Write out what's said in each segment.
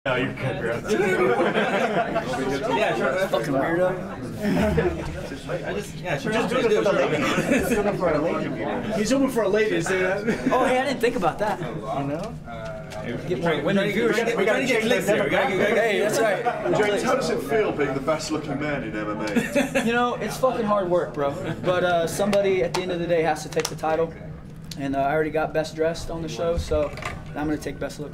No, you're good, bro. Yeah, sure. Fucking weirdo. Just do it for the ladies. He's looking for a lady. He's open for a lady, say that. Oh, hey, I didn't think about that. You know? Get more women viewers. We gotta get clicks here. Hey, that's right. James, how does it feel being the best looking man in MMA? You know, it's fucking hard work, bro. But somebody at the end of the day has to take the title. And I already got best dressed on the show, so I'm going to take best look.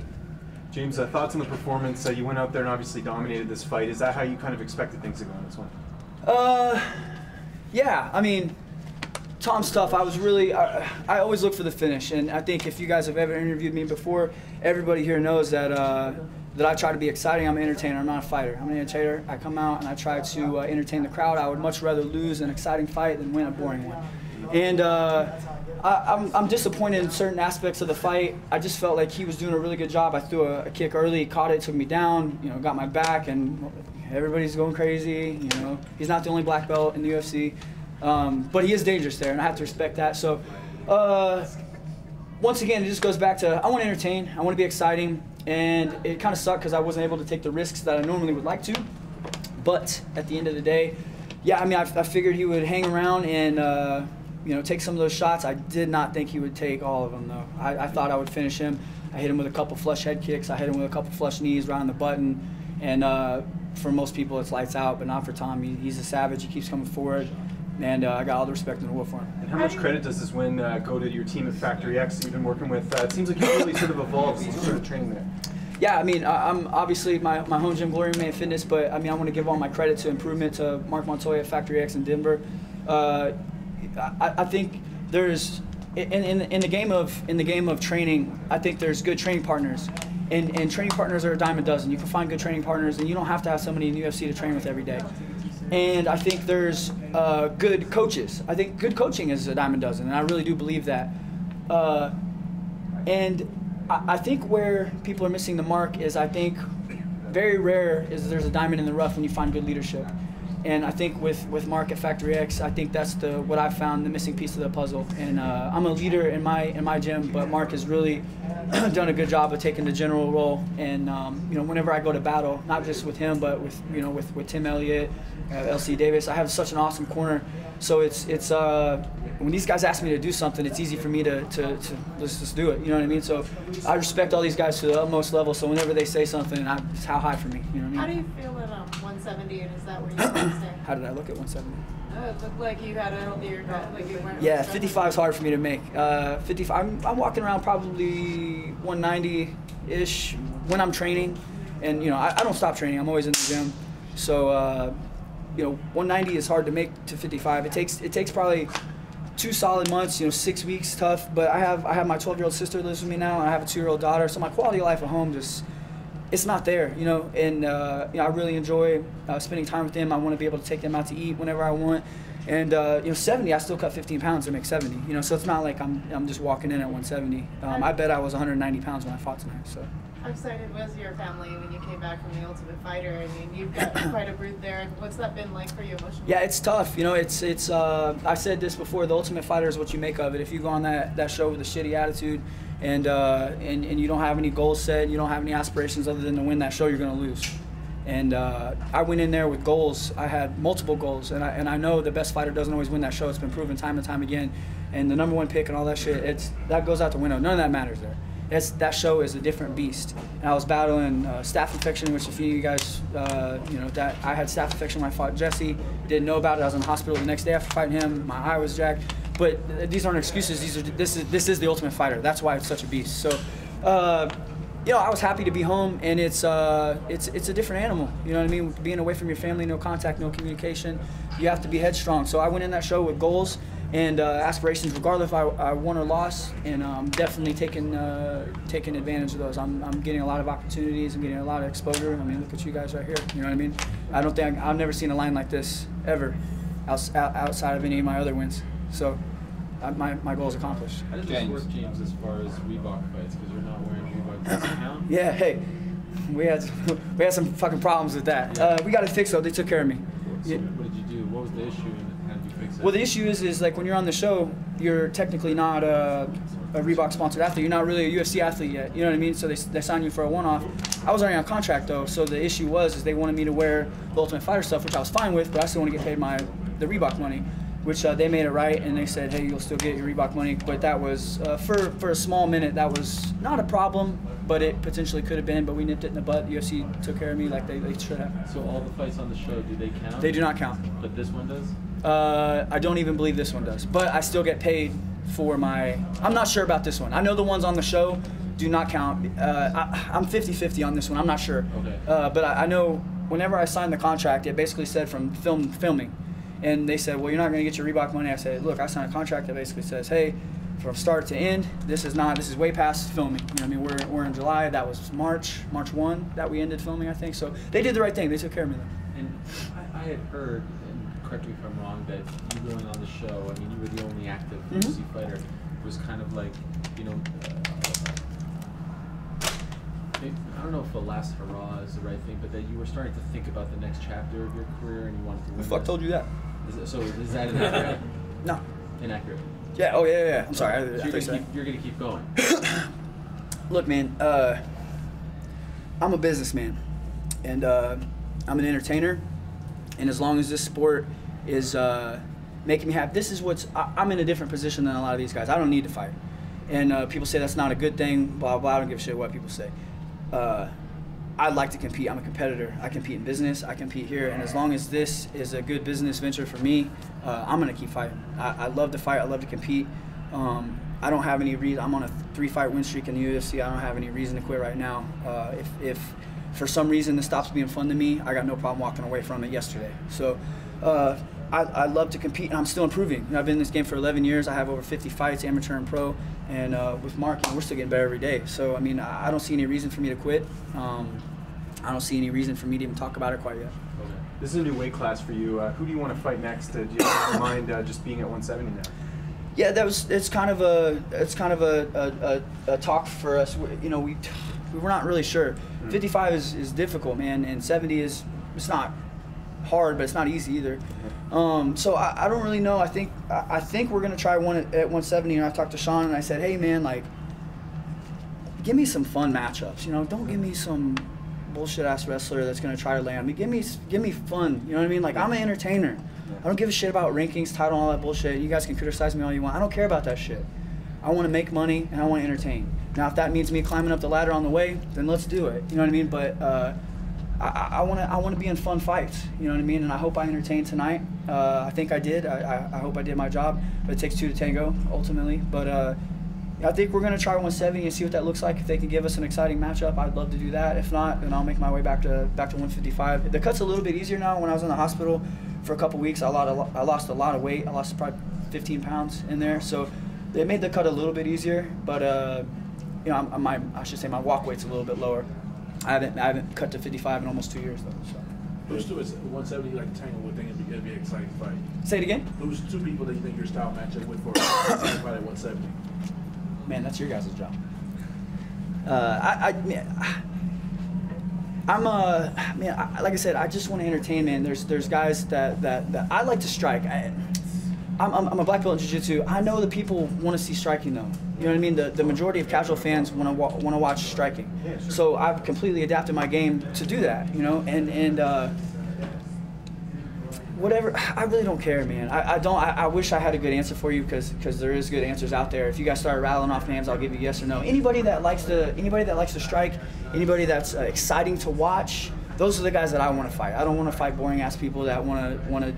James, thoughts on the performance? You went out there and obviously dominated this fight. Is that how you kind of expected things to go in this one? Yeah, I mean, Tom's tough. I was really, I always look for the finish, and I think if you guys have ever interviewed me before, everybody here knows that that I try to be exciting. I'm an entertainer. I'm not a fighter. I'm an entertainer. I come out and I try to entertain the crowd. I would much rather lose an exciting fight than win a boring one. And I'm disappointed in certain aspects of the fight. I just felt like he was doing a really good job. I threw a kick early, caught it, took me down, you know, got my back, and everybody's going crazy. You know, he's not the only black belt in the UFC, but he is dangerous there, and I have to respect that. So, once again, it just goes back to I want to entertain, I want to be exciting, and it kind of sucked because I wasn't able to take the risks that I normally would like to. But at the end of the day, yeah, I mean, I figured he would hang around and you know, take some of those shots. I did not think he would take all of them, though. I thought I would finish him. I hit him with a couple flush head kicks. I hit him with a couple flush knees right on the button. And for most people, it's lights out, but not for Tom. He's a savage. He keeps coming forward. And I got all the respect in the world for him. And how much credit does this win go to your team at Factory X that you've been working with? It seems like you've really sort of evolved since you started training there. Yeah, I mean, I'm obviously my home gym, Glory MMA Fitness, but I mean, I want to give all my credit to improvement to Mark Montoya at Factory X in Denver. I think there's in the game of training, I think there's good training partners, and training partners are a dime a dozen. You can find good training partners, and you don't have to have somebody in the UFC to train with every day. And I think there's good coaches. I think good coaching is a dime a dozen, and I really do believe that. And I think where people are missing the mark is I think very rare is there's a diamond in the rough when you find good leadership. And I think with Mark at Factory X, I think that's what I've found the missing piece of the puzzle. And I'm a leader in my gym, but Mark has really done a good job of taking the general role. And you know, whenever I go to battle, not just with him, but with Tim Elliott, LC Davis, I have such an awesome corner. So it's when these guys ask me to do something, it's easy for me to let's just do it. You know what I mean? So I respect all these guys to the utmost level. So whenever they say something, it's how high for me. You know what I mean? How do you feel at 170, and is that where you want to stay? How did I look at 170? It looked like you had a healthier gut, like you weren't. Yeah, 55 is hard for me to make. 55, I'm walking around probably 190-ish when I'm training, and you know I don't stop training. I'm always in the gym, so you know 190 is hard to make to 55. It takes probably 2 solid months, you know, 6 weeks tough. But I have my 12-year-old sister lives with me now, and I have a 2-year-old daughter, so my quality of life at home just. It's not there, you know, and you know, I really enjoy spending time with them. I want to be able to take them out to eat whenever I want, and you know, 70, I still cut 15 pounds to make 70, you know, so it's not like I'm just walking in at 170. I bet I was 190 pounds when I fought tonight. So. How excited was your family when you came back from the Ultimate Fighter? I mean, you've got quite a brood there. What's that been like for you emotionally? Yeah, it's tough. You know, it's. I said this before. The Ultimate Fighter is what you make of it. If you go on that show with a shitty attitude, and you don't have any goals set, you don't have any aspirations other than to win that show, you're going to lose. And I went in there with goals. I had multiple goals, and I know the best fighter doesn't always win that show. It's been proven time and time again. And the #1 pick and all that shit, that goes out the window. None of that matters there. That show is a different beast. And I was battling staph infection, which if you guys, you know, that I had staph infection when I fought Jesse. Didn't know about it. I was in the hospital the next day after fighting him. My eye was jacked. But these aren't excuses. This is the Ultimate Fighter. That's why it's such a beast. So, you know, I was happy to be home, and it's a different animal. You know what I mean? Being away from your family, no contact, no communication. You have to be headstrong. So I went in that show with goals and aspirations, regardless if I won or lost, and I'm definitely taking advantage of those. I'm getting a lot of opportunities. I'm getting a lot of exposure. I mean, look at you guys right here. You know what I mean? I've never seen a line like this ever, outside of any of my other wins. So my goal is accomplished. How does this work, James, as far as Reebok fights? Because you're not wearing Reebok. Does it count? Yeah, hey, we had some fucking problems with that. We got it fixed though. They took care of me. So yeah. What did you do? What was the issue, and how did you fix it? Well, the issue is like when you're on the show, you're technically not a Reebok sponsored athlete. You're not really a UFC athlete yet. You know what I mean? So they sign you for a one-off. I was already on contract though, so the issue was they wanted me to wear the Ultimate Fighter stuff, which I was fine with, but I still want to get paid the Reebok money, which they made it right, and they said, hey, you'll still get your Reebok money. But that was for a small minute, that was not a problem, but it potentially could have been. But we nipped it in the butt. The UFC took care of me like they should have. So all the fights on the show, do they count? They do not count. But this one does? I don't even believe this one does, but I still get paid for my. I'm not sure about this one. I know the ones on the show do not count. I'm 50-50 on this one. I'm not sure. Okay. But I know whenever I signed the contract, it basically said from filming, and they said, well, you're not going to get your Reebok money. I said, look, I signed a contract that basically says, hey, from start to end, this is way past filming. You know what I mean? We're in July. That was March 1 that we ended filming, I think. So they did the right thing. They took care of me though. And I had heard, and correct me if I'm wrong, that you going on the show, I mean, you were the only active UFC fighter, was kind of like, you know, I don't know if the last hurrah is the right thing, but that you were starting to think about the next chapter of your career and you wanted to win. Who the fuck told you that? So is that inaccurate? No. Inaccurate. Yeah. Oh yeah. I'm sorry. So you're gonna keep going. Look, man. I'm a businessman, and I'm an entertainer. And as long as this sport is making me happy, this is I'm in a different position than a lot of these guys. I don't need to fight. And people say that's not a good thing, blah, blah. I don't give a shit what people say. I like to compete. I'm a competitor. I compete in business. I compete here. And as long as this is a good business venture for me, I'm going to keep fighting. I love to fight. I love to compete. I don't have any reason. I'm on a 3-fight win streak in the UFC. I don't have any reason to quit right now. If for some reason this stops being fun to me, I got no problem walking away from it yesterday. So I love to compete, and I'm still improving. You know, I've been in this game for 11 years. I have over 50 fights, amateur and pro. And with Mark, we're still getting better every day. So, I mean, I don't see any reason for me to quit. I don't see any reason for me to even talk about it quite yet. Okay. This is a new weight class for you. Who do you want to fight next? Do you have in mind just being at 170 now? Yeah, it's kind of a talk for us. You know, we were not really sure. 55 is difficult, man, and 70 it's not hard, but it's not easy either. So I don't really know. I think we're gonna try one at 170. And I talked to Sean and I said, hey man, like, give me some fun matchups. You know, don't give me some bullshit ass wrestler that's gonna try to land me. Give me fun. You know what I mean? Like, I'm an entertainer. I don't give a shit about rankings, title, all that bullshit. You guys can criticize me all you want. I don't care about that shit. I want to make money and I want to entertain. Now, if that means me climbing up the ladder on the way, then let's do it. You know what I mean? But I want to be in fun fights. You know what I mean? And I hope I entertained tonight. I think I did. I hope I did my job. But it takes two to tango, ultimately. But I think we're going to try 170 and see what that looks like. If they can give us an exciting matchup, I'd love to do that. If not, then I'll make my way back to 155. The cut's a little bit easier now. When I was in the hospital for a couple weeks, I lost a lot of weight. I lost probably 15 pounds in there. So it made the cut a little bit easier. But you know, I should say my walk weight's a little bit lower. I haven't cut to 55 in almost 2 years though. So. Who's two is 170 like Tango would think it'd be an exciting fight? Say it again. Who's two people that you think your style matchup with for a fight at 170? Man, that's your guys' job. Like I said, I just want to entertain, man. There's guys that I like to strike. I'm a black belt in jiu-jitsu. I know the people want to see striking though. You know what I mean? The majority of casual fans want to watch striking. Yeah, sure. So I've completely adapted my game to do that. You know, and whatever. I really don't care, man. I wish I had a good answer for you because there is good answers out there. If you guys start rattling off names, I'll give you yes or no. Anybody that likes to strike, anybody that's exciting to watch, those are the guys that I want to fight. I don't want to fight boring ass people that want to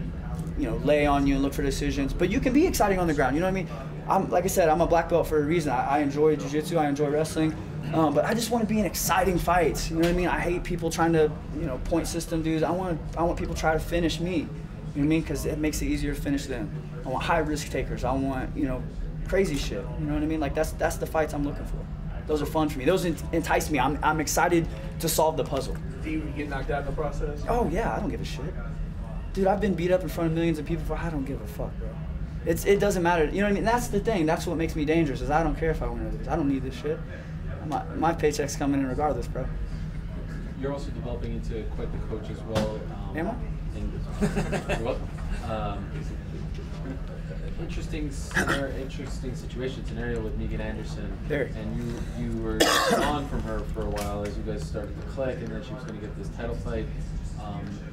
lay on you and look for decisions. But you can be exciting on the ground. You know what I mean? Like I said, I'm a black belt for a reason. I enjoy jiu-jitsu. I enjoy wrestling. But I just want to be in exciting fights. You know what I mean? I hate people trying to, point system dudes. I want people to try to finish me. You know what I mean? Because it makes it easier to finish them. I want high risk takers. I want, crazy shit. You know what I mean? Like that's the fights I'm looking for. Those are fun for me. Those entice me. I'm excited to solve the puzzle. Do you get knocked out in the process? Oh yeah, I don't give a shit. Dude, I've been beat up in front of millions of people I don't give a fuck, bro. It doesn't matter. You know what I mean? That's the thing. That's what makes me dangerous is I don't care if I win or lose. I don't need this shit. My paycheck's coming in regardless, bro. you're also developing into quite the coach as well. Am I? Interesting situation scenario with Megan Anderson. Very. And you were on from her for a while as you guys started to click, and then she was going to get this title fight.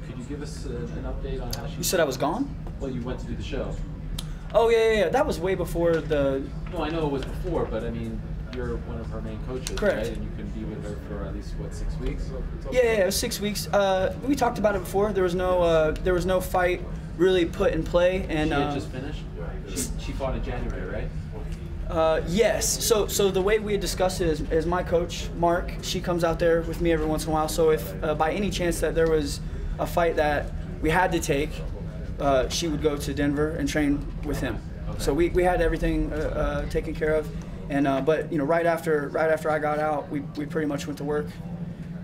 Could you give us an update on how she? You said I was gone? Well, you went to do the show. Oh yeah. That was way before the. No, I know it was before, but I mean, you're one of her main coaches, Correct. right? And you can be with her for at least what, 6 weeks? Yeah, it was 6 weeks. We talked about it before. There was no fight really put in play, and she had just finished. She fought in January, right? yes. So the way we had discussed it is my coach Mark. She comes out there with me every once in a while. So if by any chance that there was a fight that we had to take, she would go to Denver and train with him. Okay. So we had everything taken care of, and but right after I got out, we pretty much went to work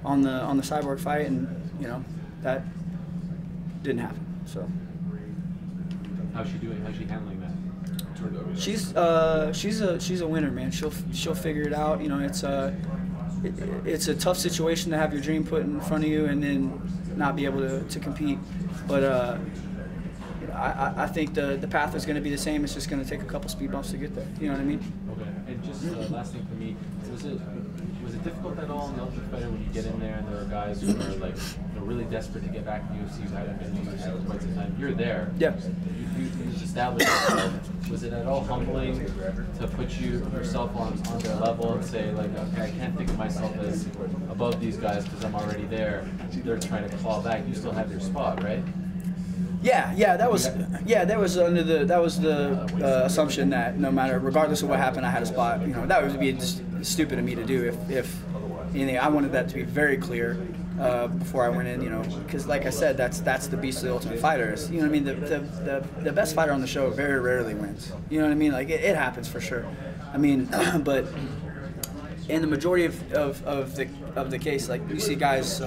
on the Cyborg fight, and that didn't happen. So. How's she doing? How's she handling that? She's a winner, man. She'll figure it out. It's a tough situation to have your dream put in front of you and then not be able to compete. But I think the path is going to be the same. It's just going to take a couple speed bumps to get there. You know what I mean? Okay. And just last thing for me, was it difficult at all in the Ultimate Fighter when you get in there and there are guys who are like really desperate to get back to UFC who haven't been in UFC for quite some time? You're there. Yeah. You established yourself. Was it at all humbling to put yourself on their level and say like, okay, I can't think of myself as above these guys because I'm already there. They're trying to claw back. You still have your spot, right? Yeah. That was the assumption that no matter, regardless of what happened, I had a spot. That would be just stupid of me to do if anything. I wanted that to be very clear before I went in. Because like I said, that's the beast of the Ultimate Fighter. You know what I mean? The best fighter on the show very rarely wins. You know what I mean? Like it happens for sure. I mean, but in the majority of the case, like you see guys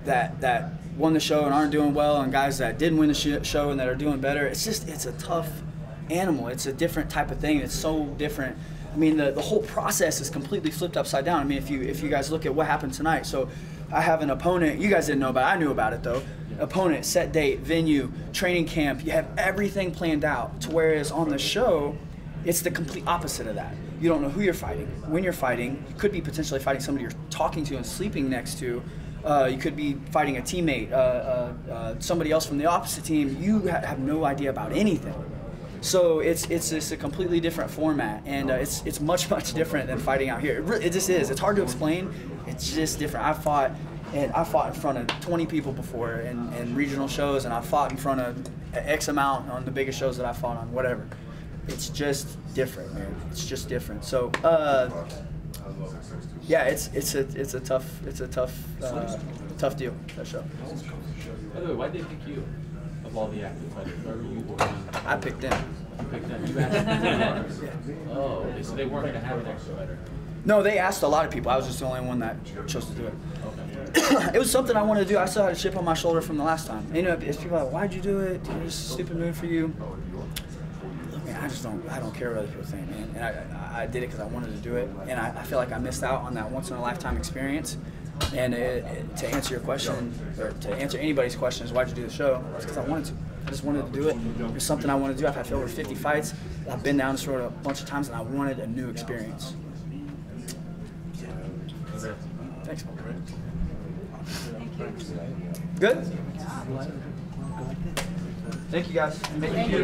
that won the show and aren't doing well, and guys that didn't win the show and that are doing better. It's a tough animal. It's a different type of thing. It's so different. I mean, the whole process is completely flipped upside down. I mean, if you guys look at what happened tonight, so I have an opponent. You guys didn't know about it. I knew about it though. Opponent, set date, venue, training camp. You have everything planned out. To whereas on the show, it's the complete opposite of that. You don't know who you're fighting, when you're fighting. You could be potentially fighting somebody you're talking to and sleeping next to. You could be fighting a teammate, somebody else from the opposite team. You have no idea about anything. So it's just a completely different format, and it's much different than fighting out here. It just is. It's hard to explain. It's just different. I fought in front of 20 people before in regional shows, and I fought in front of X amount on the biggest shows that I fought on. Whatever. It's just different, man. It's just different. So yeah, it's a tough deal, that show. By the way, why did they pick you of all the active fighters? Why were you? I picked them. You picked them. You asked them. Oh, okay. So they weren't going to have an extra fighter. No, they asked a lot of people. I was just the only one that chose to do it. Okay. It was something I wanted to do. I still had a chip on my shoulder from the last time. It's people are like, why'd you do it? It's a stupid move for you. Man, I don't care what other people think, man. And I did it because I wanted to do it, and I feel like I missed out on that once in a lifetime experience. And to answer your question, or to answer anybody's question, is why'd you do the show? It's because I wanted to. I just wanted to do it. It's something I wanted to do. I've had over 50 fights. I've been down this road a bunch of times, and I wanted a new experience. Thanks. Good? Thank you, guys. Thank you.